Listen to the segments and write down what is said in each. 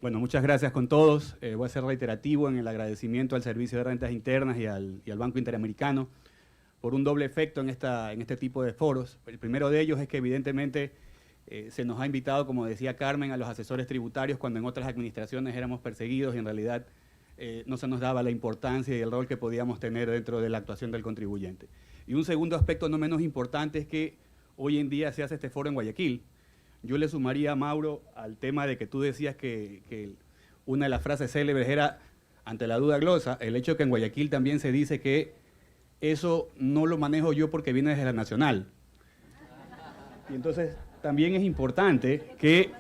Bueno, muchas gracias con todos. Voy a ser reiterativo en el agradecimiento al Servicio de Rentas Internas y al Banco Interamericano por un doble efecto en este tipo de foros. El primero de ellos es que evidentemente se nos ha invitado, como decía Carmen, a los asesores tributarios cuando en otras administraciones éramos perseguidos y en realidad no se nos daba la importancia y el rol que podíamos tener dentro de la actuación del contribuyente. Y un segundo aspecto no menos importante es que hoy en día se hace este foro en Guayaquil. Yo le sumaría, Mauro, al tema de que tú decías que una de las frases célebres era, ante la duda glosa, el hecho de que en Guayaquil también se dice que eso no lo manejo yo porque viene desde la Nacional. Y entonces también es importante que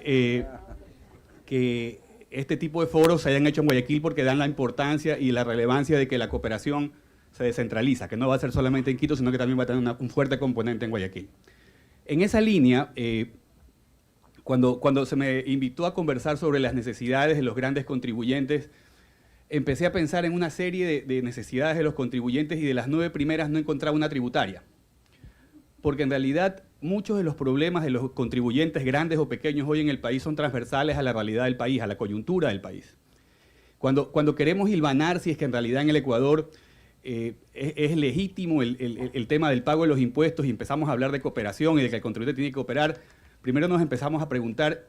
este tipo de foros se hayan hecho en Guayaquil porque dan la importancia y la relevancia de que la cooperación se descentraliza, que no va a ser solamente en Quito, sino que también va a tener un fuerte componente en Guayaquil. En esa línea, cuando se me invitó a conversar sobre las necesidades de los grandes contribuyentes, empecé a pensar en una serie de necesidades de los contribuyentes y de las 9 primeras no encontraba una tributaria. Porque en realidad muchos de los problemas de los contribuyentes grandes o pequeños hoy en el país son transversales a la realidad del país, a la coyuntura del país. Cuando queremos hilvanar si es que en realidad en el Ecuador es legítimo el tema del pago de los impuestos y empezamos a hablar de cooperación y de que el contribuyente tiene que cooperar, primero nos empezamos a preguntar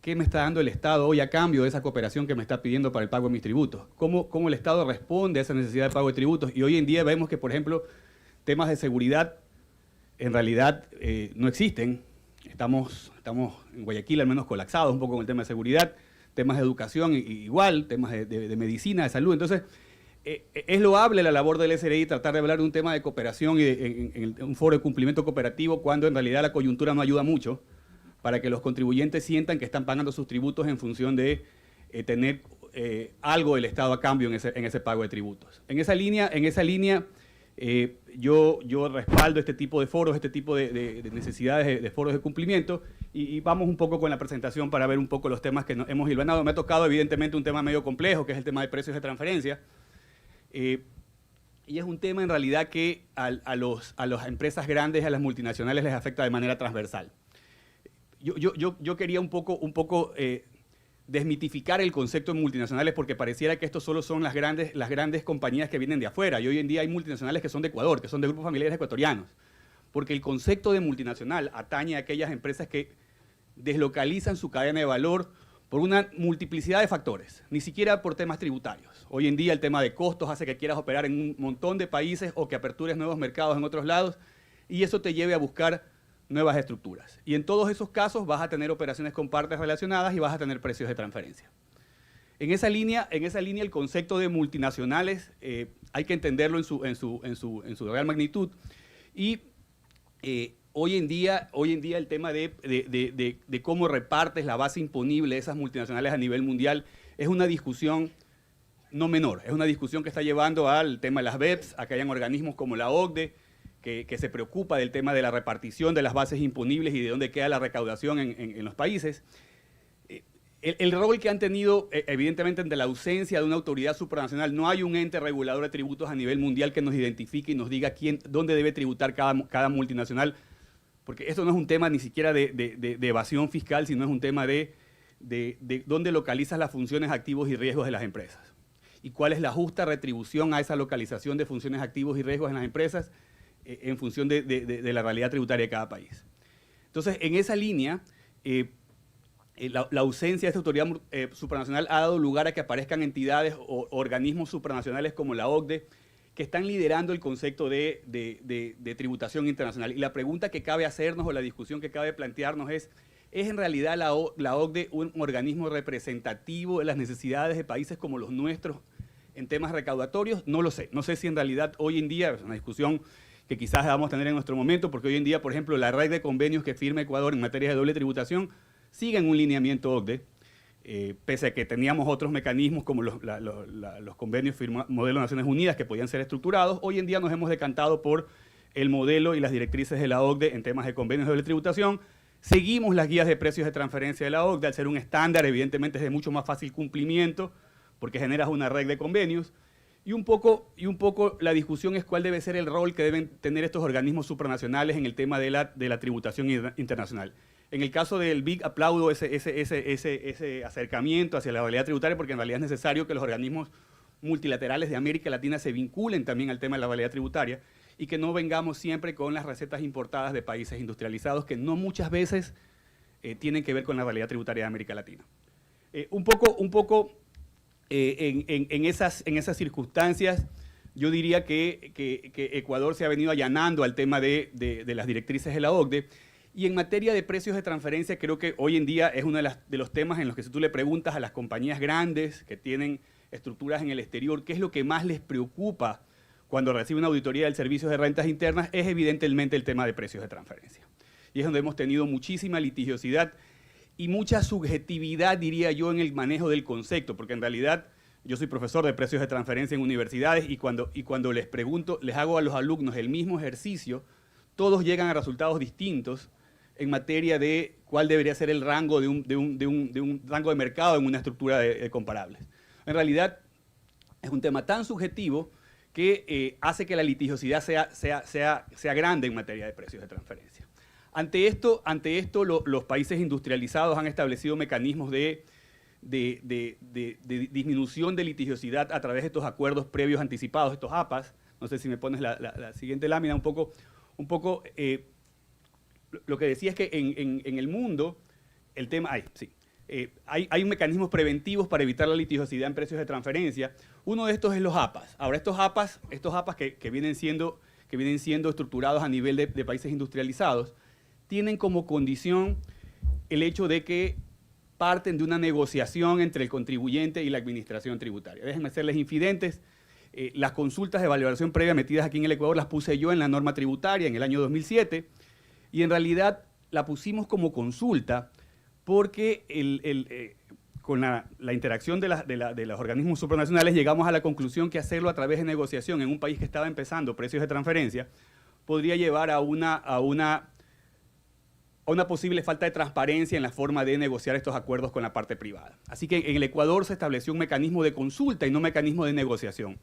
qué me está dando el Estado hoy a cambio de esa cooperación que me está pidiendo para el pago de mis tributos. ¿Cómo el Estado responde a esa necesidad de pago de tributos? Y hoy en día vemos que, por ejemplo, temas de seguridad en realidad no existen. Estamos en Guayaquil al menos colapsados un poco con el tema de seguridad, temas de educación igual, temas de medicina, de salud. Entonces, es loable la labor del SRI tratar de hablar de un tema de cooperación y en un foro de cumplimiento cooperativo cuando en realidad la coyuntura no ayuda mucho para que los contribuyentes sientan que están pagando sus tributos en función de tener algo del Estado a cambio en ese pago de tributos. En esa línea yo respaldo este tipo de foros, este tipo de necesidades de foros de cumplimiento y vamos un poco con la presentación para ver un poco los temas que hemos hilvanado. Me ha tocado evidentemente un tema medio complejo, que es el tema de precios de transferencia. Y es un tema en realidad que a las empresas grandes, a las multinacionales les afecta de manera transversal. Yo quería un poco desmitificar el concepto de multinacionales porque pareciera que estos solo son las grandes compañías que vienen de afuera y hoy en día hay multinacionales que son de Ecuador, que son de grupos familiares ecuatorianos, porque el concepto de multinacional atañe a aquellas empresas que deslocalizan su cadena de valor por una multiplicidad de factores, ni siquiera por temas tributarios. Hoy en día el tema de costos hace que quieras operar en un montón de países o que apertures nuevos mercados en otros lados y eso te lleve a buscar nuevas estructuras. Y en todos esos casos vas a tener operaciones con partes relacionadas y vas a tener precios de transferencia. En esa línea el concepto de multinacionales hay que entenderlo en su real magnitud. Y hoy en día el tema de cómo repartes la base imponible de esas multinacionales a nivel mundial es una discusión no menor. Es una discusión que está llevando al tema de las BEPS, a que hayan organismos como la OCDE, que se preocupa del tema de la repartición de las bases imponibles y de dónde queda la recaudación en los países. El rol que han tenido, evidentemente, ante la ausencia de una autoridad supranacional, no hay un ente regulador de tributos a nivel mundial que nos identifique y nos diga dónde debe tributar cada multinacional, porque esto no es un tema ni siquiera de evasión fiscal, sino es un tema de dónde localizas las funciones, activos y riesgos de las empresas. Y cuál es la justa retribución a esa localización de funciones, activos y riesgos en las empresas, en función de la realidad tributaria de cada país. Entonces, en esa línea, la ausencia de esta autoridad supranacional ha dado lugar a que aparezcan entidades o organismos supranacionales como la OCDE que están liderando el concepto de tributación internacional. Y la pregunta que cabe hacernos o la discusión que cabe plantearnos ¿es en realidad la OCDE un organismo representativo de las necesidades de países como los nuestros en temas recaudatorios? No lo sé. No sé si en realidad hoy en día, es una discusión que quizás vamos a tener en nuestro momento, porque hoy en día, por ejemplo, la red de convenios que firma Ecuador en materia de doble tributación sigue en un lineamiento OCDE, pese a que teníamos otros mecanismos como los convenios modelo de Naciones Unidas que podían ser estructurados. Hoy en día nos hemos decantado por el modelo y las directrices de la OCDE en temas de convenios de doble tributación. Seguimos las guías de precios de transferencia de la OCDE, al ser un estándar, evidentemente es de mucho más fácil cumplimiento, porque generas una red de convenios. Y un poco la discusión es cuál debe ser el rol que deben tener estos organismos supranacionales en el tema de la tributación internacional. En el caso del BIC aplaudo ese acercamiento hacia la validad tributaria porque en realidad es necesario que los organismos multilaterales de América Latina se vinculen también al tema de la validad tributaria y que no vengamos siempre con las recetas importadas de países industrializados que no muchas veces tienen que ver con la validad tributaria de América Latina. Un poco en esas circunstancias, yo diría que Ecuador se ha venido allanando al tema de las directrices de la OCDE. Y en materia de precios de transferencia, creo que hoy en día es uno de los temas en los que si tú le preguntas a las compañías grandes que tienen estructuras en el exterior, qué es lo que más les preocupa cuando reciben una auditoría del Servicio de Rentas Internas, es evidentemente el tema de precios de transferencia. Y es donde hemos tenido muchísima litigiosidad y mucha subjetividad, diría yo, en el manejo del concepto, porque en realidad yo soy profesor de precios de transferencia en universidades y cuando les pregunto, les hago a los alumnos el mismo ejercicio, todos llegan a resultados distintos en materia de cuál debería ser el rango de un rango de mercado en una estructura de comparables. En realidad es un tema tan subjetivo que hace que la litigiosidad sea grande en materia de precios de transferencia. Ante esto los países industrializados han establecido mecanismos de disminución de litigiosidad a través de estos acuerdos previos anticipados, estos APAs. No sé si me pones la siguiente lámina, un poco lo que decía es que en el mundo, el tema, hay mecanismos preventivos para evitar la litigiosidad en precios de transferencia. Uno de estos es los APAs. Ahora, estos APAs que vienen siendo estructurados a nivel de países industrializados, tienen como condición el hecho de que parten de una negociación entre el contribuyente y la administración tributaria. Déjenme serles infidentes. Las consultas de valoración previa metidas aquí en el Ecuador las puse yo en la norma tributaria en el año 2007 y en realidad la pusimos como consulta porque con la interacción de los organismos supranacionales llegamos a la conclusión que hacerlo a través de negociación en un país que estaba empezando precios de transferencia podría llevar a una posible falta de transparencia en la forma de negociar estos acuerdos con la parte privada. Así que en el Ecuador se estableció un mecanismo de consulta y no un mecanismo de negociación.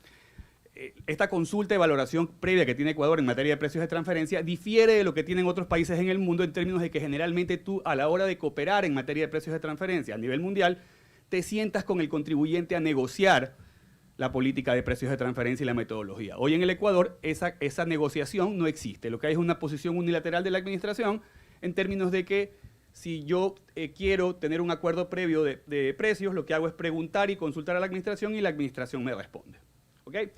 Esta consulta y valoración previa que tiene Ecuador en materia de precios de transferencia difiere de lo que tienen otros países en el mundo en términos de que generalmente tú a la hora de cooperar en materia de precios de transferencia a nivel mundial te sientas con el contribuyente a negociar la política de precios de transferencia y la metodología. Hoy en el Ecuador esa negociación no existe. Lo que hay es una posición unilateral de la administración en términos de que si yo quiero tener un acuerdo previo de precios, lo que hago es preguntar y consultar a la administración y la administración me responde. ¿Okay?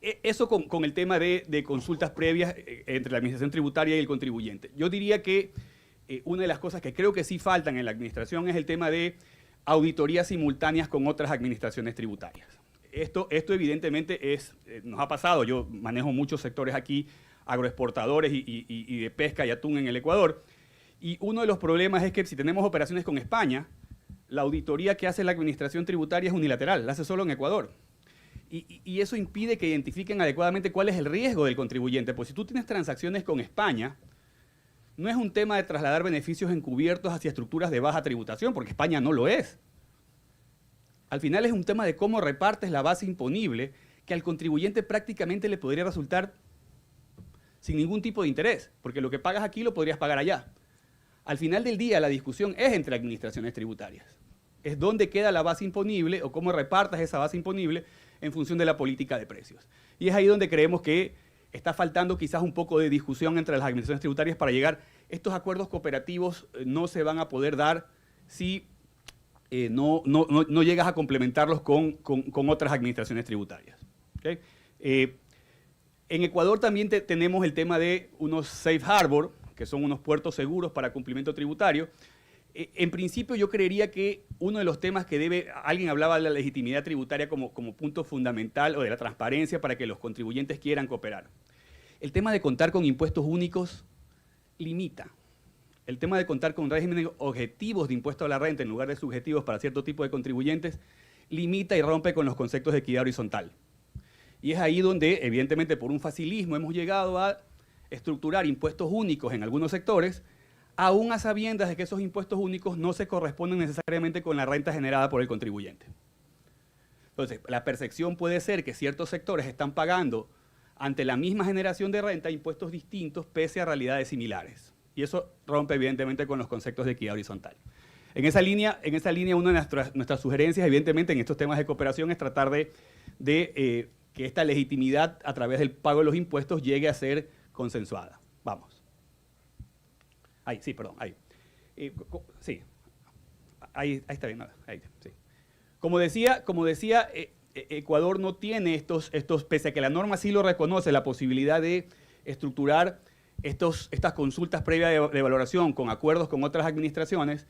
Eso con el tema de consultas previas entre la administración tributaria y el contribuyente. Yo diría que una de las cosas que creo que sí faltan en la administración es el tema de auditorías simultáneas con otras administraciones tributarias. Esto evidentemente nos ha pasado. Yo manejo muchos sectores aquí, agroexportadores y de pesca y atún en el Ecuador. Y uno de los problemas es que si tenemos operaciones con España, la auditoría que hace la administración tributaria es unilateral, la hace solo en Ecuador. Y eso impide que identifiquen adecuadamente cuál es el riesgo del contribuyente. Pues si tú tienes transacciones con España, no es un tema de trasladar beneficios encubiertos hacia estructuras de baja tributación, porque España no lo es. Al final es un tema de cómo repartes la base imponible que al contribuyente prácticamente le podría resultar sin ningún tipo de interés, porque lo que pagas aquí lo podrías pagar allá. Al final del día, la discusión es entre administraciones tributarias. Es dónde queda la base imponible o cómo repartas esa base imponible en función de la política de precios. Y es ahí donde creemos que está faltando quizás un poco de discusión entre las administraciones tributarias para llegar. Estos acuerdos cooperativos no se van a poder dar si no llegas a complementarlos con otras administraciones tributarias. ¿Okay? En Ecuador también tenemos el tema de unos safe harbor, que son unos puertos seguros para cumplimiento tributario. En principio yo creería que uno de los temas que alguien hablaba de la legitimidad tributaria como punto fundamental o de la transparencia para que los contribuyentes quieran cooperar. El tema de contar con impuestos únicos limita. El tema de contar con regímenes objetivos de impuesto a la renta en lugar de subjetivos para cierto tipo de contribuyentes limita y rompe con los conceptos de equidad horizontal. Y es ahí donde, evidentemente, por un facilismo hemos llegado a estructurar impuestos únicos en algunos sectores, aún a sabiendas de que esos impuestos únicos no se corresponden necesariamente con la renta generada por el contribuyente. Entonces, la percepción puede ser que ciertos sectores están pagando ante la misma generación de renta impuestos distintos pese a realidades similares. Y eso rompe evidentemente con los conceptos de equidad horizontal. En esa línea una de nuestras sugerencias, evidentemente, en estos temas de cooperación es tratar de que esta legitimidad a través del pago de los impuestos llegue a ser consensuada. Vamos. Ahí, sí, perdón, ahí. Sí, ahí está bien, ahí, sí. Como decía, Ecuador no tiene estos, pese a que la norma sí lo reconoce, la posibilidad de estructurar estas consultas previas de valoración con acuerdos con otras administraciones.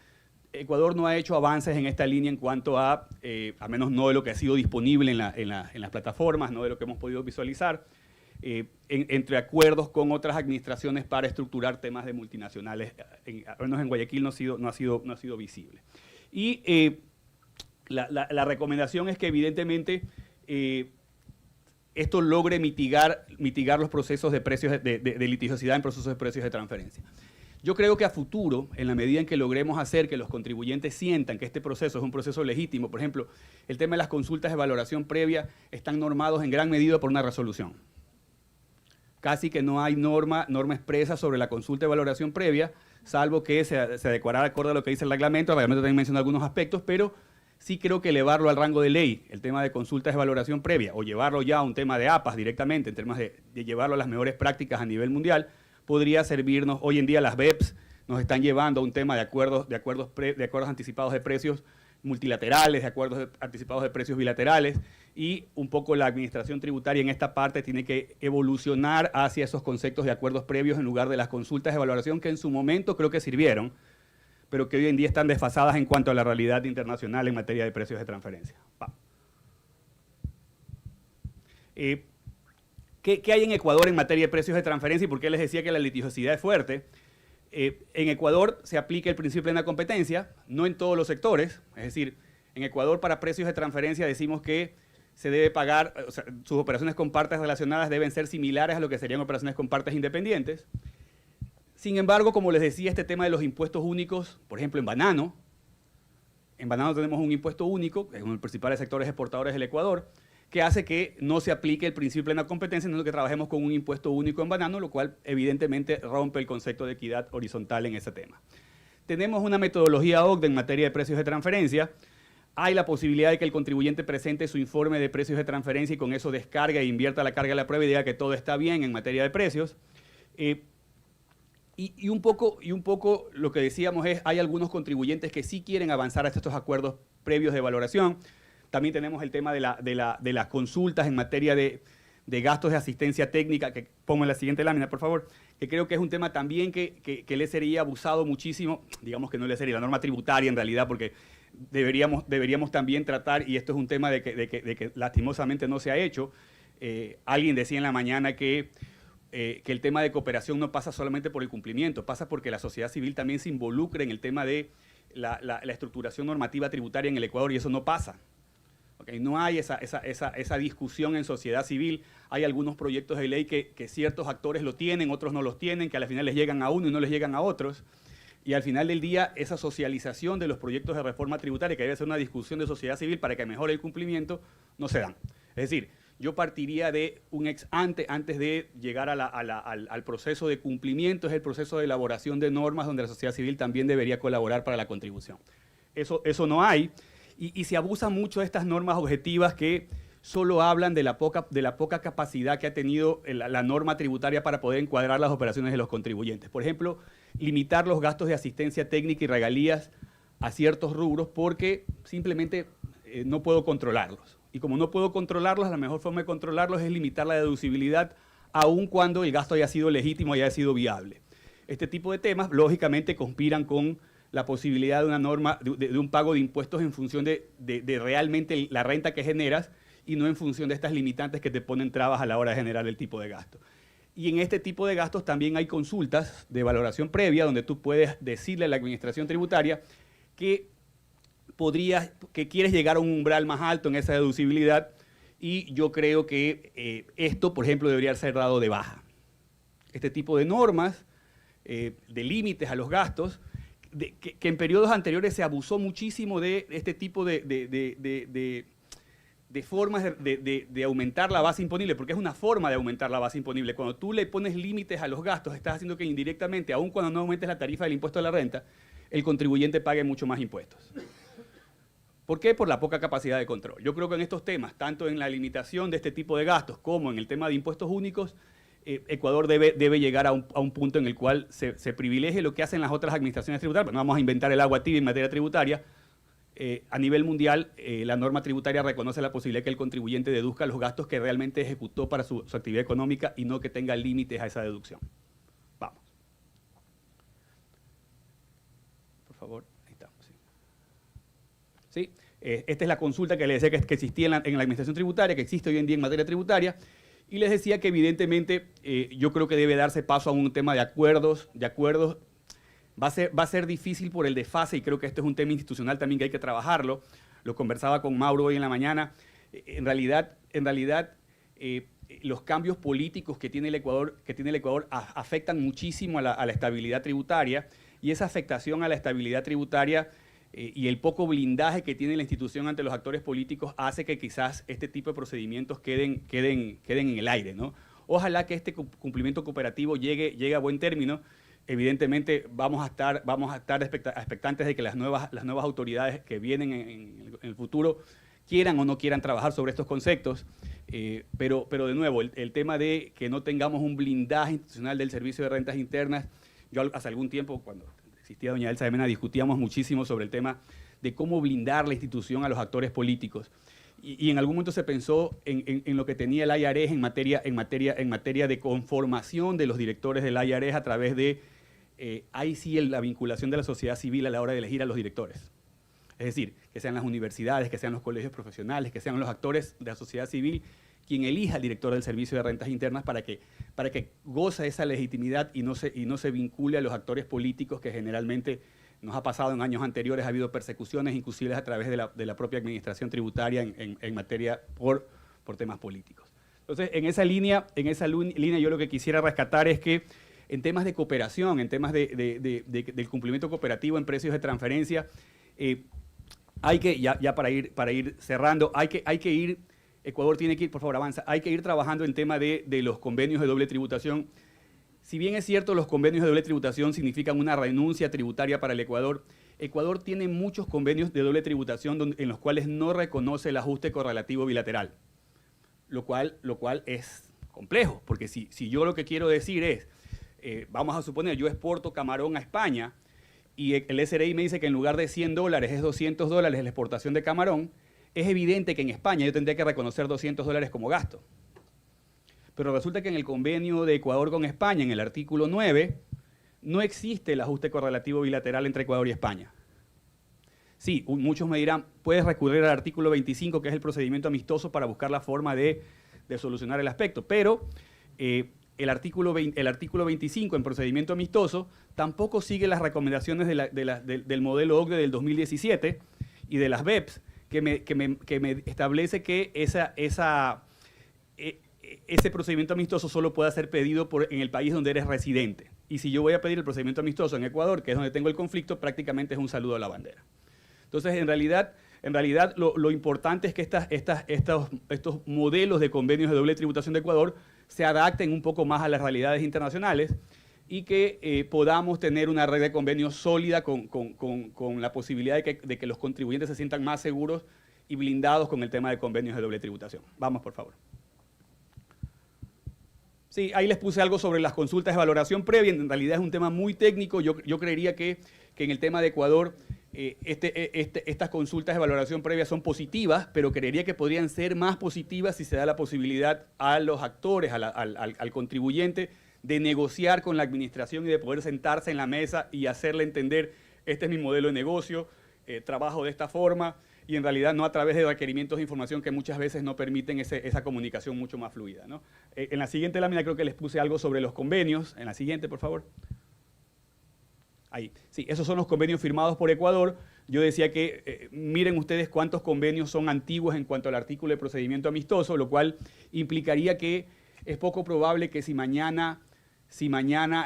Ecuador no ha hecho avances en esta línea en cuanto a menos no de lo que ha sido disponible en las plataformas, no de lo que hemos podido visualizar, entre acuerdos con otras administraciones para estructurar temas de multinacionales. Al menos en Guayaquil no ha sido visible. Y la recomendación es que evidentemente esto logre mitigar los procesos de precios de litigiosidad en procesos de precios de transferencia. Yo creo que a futuro, en la medida en que logremos hacer que los contribuyentes sientan que este proceso es un proceso legítimo, por ejemplo, el tema de las consultas de valoración previa están normados en gran medida por una resolución. Casi que no hay norma expresa sobre la consulta de valoración previa, salvo que se adecuará acorde a lo que dice el reglamento también menciona algunos aspectos, pero sí creo que elevarlo al rango de ley, el tema de consultas de valoración previa, o llevarlo ya a un tema de APAS directamente, en términos de llevarlo a las mejores prácticas a nivel mundial, podría servirnos. Hoy en día las BEPS nos están llevando a un tema de acuerdos anticipados de precios multilaterales, de acuerdos anticipados de precios bilaterales, y un poco la administración tributaria en esta parte tiene que evolucionar hacia esos conceptos de acuerdos previos en lugar de las consultas de valoración que en su momento creo que sirvieron, pero que hoy en día están desfasadas en cuanto a la realidad internacional en materia de precios de transferencia. ¿Qué hay en Ecuador en materia de precios de transferencia y por qué les decía que la litigiosidad es fuerte? En Ecuador se aplica el principio de plena competencia, no en todos los sectores. Es decir, en Ecuador para precios de transferencia decimos que se debe pagar, o sea, sus operaciones con partes relacionadas deben ser similares a lo que serían operaciones con partes independientes. Sin embargo, como les decía, este tema de los impuestos únicos, por ejemplo, en banano tenemos un impuesto único, que es uno de los principales sectores exportadores del Ecuador, que hace que no se aplique el principio de plena competencia, sino que trabajemos con un impuesto único en banano, lo cual evidentemente rompe el concepto de equidad horizontal en ese tema. Tenemos una metodología OCDE en materia de precios de transferencia. Hay la posibilidad de que el contribuyente presente su informe de precios de transferencia y con eso descarga e invierta la carga de la prueba y diga que todo está bien en materia de precios. Y un poco lo que decíamos es, hay algunos contribuyentes que sí quieren avanzar hasta estos acuerdos previos de valoración. También tenemos el tema de las consultas en materia de gastos de asistencia técnica, que pongo en la siguiente lámina, por favor, que creo que es un tema también que le sería abusado muchísimo, digamos que no le sería la norma tributaria en realidad, porque deberíamos también tratar, y esto es un tema de que lastimosamente no se ha hecho. Alguien decía en la mañana que el tema de cooperación no pasa solamente por el cumplimiento, pasa porque la sociedad civil también se involucra en el tema de la estructuración normativa tributaria en el Ecuador, y eso no pasa. Okay, no hay esa discusión en sociedad civil. Hay algunos proyectos de ley que ciertos actores lo tienen, otros no los tienen, que al final les llegan a uno y no les llegan a otros. Y al final del día, esa socialización de los proyectos de reforma tributaria, que debe ser una discusión de sociedad civil para que mejore el cumplimiento, no se dan. Es decir, yo partiría de un ex ante, antes de llegar al proceso de cumplimiento, es el proceso de elaboración de normas donde la sociedad civil también debería colaborar para la contribución. Eso no hay. Y se abusa mucho de estas normas objetivas que solo hablan de la poca capacidad que ha tenido la norma tributaria para poder encuadrar las operaciones de los contribuyentes. Por ejemplo, limitar los gastos de asistencia técnica y regalías a ciertos rubros porque simplemente no puedo controlarlos. Y como no puedo controlarlos, la mejor forma de controlarlos es limitar la deducibilidad aun cuando el gasto haya sido legítimo y haya sido viable. Este tipo de temas, lógicamente, conspiran con la posibilidad de una norma, de un pago de impuestos en función de realmente la renta que generas y no en función de estas limitantes que te ponen trabas a la hora de generar el tipo de gasto. Y en este tipo de gastos también hay consultas de valoración previa donde tú puedes decirle a la administración tributaria que quieres llegar a un umbral más alto en esa deducibilidad, y yo creo que esto, por ejemplo, debería ser dado de baja. Este tipo de normas, de límites a los gastos, que en periodos anteriores se abusó muchísimo de este tipo de de formas de aumentar la base imponible, porque es una forma de aumentar la base imponible. Cuando tú le pones límites a los gastos, estás haciendo que indirectamente, aun cuando no aumentes la tarifa del impuesto a la renta, el contribuyente pague mucho más impuestos. ¿Por qué? Por la poca capacidad de control. Yo creo que en estos temas, tanto en la limitación de este tipo de gastos como en el tema de impuestos únicos, Ecuador debe llegar a un punto en el cual se privilegie lo que hacen las otras administraciones tributarias. Bueno, no vamos a inventar el agua tibia en materia tributaria. A nivel mundial, la norma tributaria reconoce la posibilidad que el contribuyente deduzca los gastos que realmente ejecutó para su actividad económica y no que tenga límites a esa deducción. Vamos. Por favor, ahí estamos. ¿Sí? Esta es la consulta que les decía que existía en la administración tributaria, que existe hoy en día en materia tributaria, y les decía que evidentemente yo creo que debe darse paso a un tema de acuerdos. Va a ser difícil por el desfase, y creo que este es un tema institucional también que hay que trabajarlo. Lo conversaba con Mauro hoy en la mañana. En realidad los cambios políticos que tiene el Ecuador afectan muchísimo a la estabilidad tributaria, y esa afectación a la estabilidad tributaria y el poco blindaje que tiene la institución ante los actores políticos hace que quizás este tipo de procedimientos queden en el aire, ¿no? Ojalá que este cumplimiento cooperativo llegue a buen término. Evidentemente vamos a estar expectantes de que las nuevas autoridades que vienen en el futuro quieran o no quieran trabajar sobre estos conceptos, pero de nuevo, el tema de que no tengamos un blindaje institucional del Servicio de Rentas Internas. Yo hace algún tiempo, cuando existía doña Elsa de Mena, discutíamos muchísimo sobre el tema de cómo blindar la institución a los actores políticos. Y en algún momento se pensó en lo que tenía el IARES en materia de conformación de los directores del IARES a través de, ahí sí, la vinculación de la sociedad civil a la hora de elegir a los directores. Es decir, que sean las universidades, que sean los colegios profesionales, que sean los actores de la sociedad civil quien elija al director del Servicio de Rentas Internas para que goce esa legitimidad y no se vincule a los actores políticos que generalmente nos ha pasado en años anteriores. Ha habido persecuciones inclusive a través de la propia administración tributaria en materia por temas políticos. Entonces, en esa línea yo lo que quisiera rescatar es que en temas de cooperación, en temas del cumplimiento cooperativo en precios de transferencia, hay que, ya para ir cerrando, Ecuador tiene que ir, por favor, avanza, hay que ir trabajando en tema de los convenios de doble tributación. Si bien es cierto, los convenios de doble tributación significan una renuncia tributaria para el Ecuador, Ecuador tiene muchos convenios de doble tributación en los cuales no reconoce el ajuste correlativo bilateral, lo cual es complejo, porque si yo lo que quiero decir es, vamos a suponer, yo exporto camarón a España y el SRI me dice que en lugar de $100 es $200 la exportación de camarón, es evidente que en España yo tendría que reconocer $200 como gasto. Pero resulta que en el convenio de Ecuador con España, en el artículo 9, no existe el ajuste correlativo bilateral entre Ecuador y España. Sí, muchos me dirán, puedes recurrir al artículo 25, que es el procedimiento amistoso, para buscar la forma de solucionar el aspecto, pero el artículo 25 en procedimiento amistoso tampoco sigue las recomendaciones del modelo OCDE del 2017 y de las BEPS, que me establece que ese procedimiento amistoso solo puede ser pedido en el país donde eres residente. Y si yo voy a pedir el procedimiento amistoso en Ecuador, que es donde tengo el conflicto, prácticamente es un saludo a la bandera. Entonces, en realidad lo importante es que estos modelos de convenios de doble tributación de Ecuador se adapten un poco más a las realidades internacionales y que podamos tener una red de convenios sólida con la posibilidad de que los contribuyentes se sientan más seguros y blindados con el tema de convenios de doble tributación. Vamos, por favor. Sí, ahí les puse algo sobre las consultas de valoración previa. En realidad es un tema muy técnico. Yo creería que en el tema de Ecuador estas consultas de valoración previa son positivas, pero creería que podrían ser más positivas si se da la posibilidad a los actores, al contribuyente, de negociar con la administración y de poder sentarse en la mesa y hacerle entender, este es mi modelo de negocio, trabajo de esta forma, y en realidad no a través de requerimientos de información que muchas veces no permiten esa comunicación mucho más fluida, ¿no? En la siguiente lámina creo que les puse algo sobre los convenios. En la siguiente, por favor. Ahí. Sí, esos son los convenios firmados por Ecuador. Yo decía que miren ustedes cuántos convenios son antiguos en cuanto al artículo de procedimiento amistoso, lo cual implicaría que es poco probable que si mañana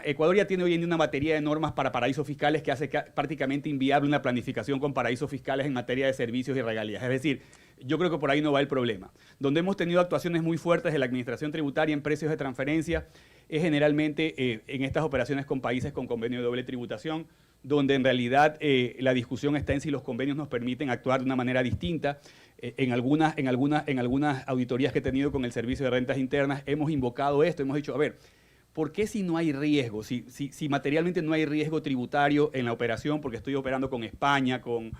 Ecuador ya tiene hoy en día una batería de normas para paraísos fiscales que hace prácticamente inviable una planificación con paraísos fiscales en materia de servicios y regalías. Es decir, Yo creo que por ahí no va el problema. Donde hemos tenido actuaciones muy fuertes de la administración tributaria en precios de transferencia es generalmente en estas operaciones con países con convenio de doble tributación, donde en realidad la discusión está en si los convenios nos permiten actuar de una manera distinta. En algunas auditorías que he tenido con el Servicio de Rentas Internas hemos invocado esto, hemos dicho, a ver, ¿por qué si no hay riesgo? Si materialmente no hay riesgo tributario en la operación, porque estoy operando con España, con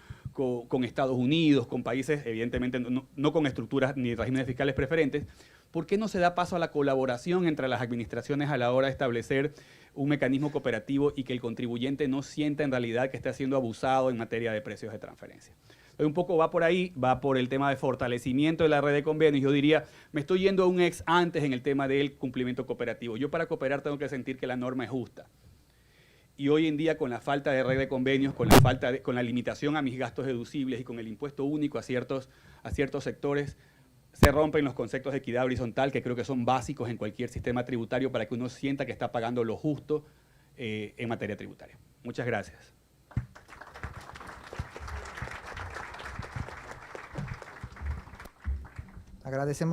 Estados Unidos, con países, evidentemente, no con estructuras ni regímenes fiscales preferentes, ¿por qué no se da paso a la colaboración entre las administraciones a la hora de establecer un mecanismo cooperativo y que el contribuyente no sienta en realidad que está siendo abusado en materia de precios de transferencia? Entonces, un poco va por ahí, va por el tema de fortalecimiento de la red de convenios. Yo diría, me estoy yendo a un ex antes en el tema del cumplimiento cooperativo. Yo para cooperar tengo que sentir que la norma es justa. Y hoy en día, con la falta de red de convenios, con la limitación a mis gastos deducibles y con el impuesto único a ciertos sectores, se rompen los conceptos de equidad horizontal, que creo que son básicos en cualquier sistema tributario para que uno sienta que está pagando lo justo en materia tributaria. Muchas gracias. Agradecemos.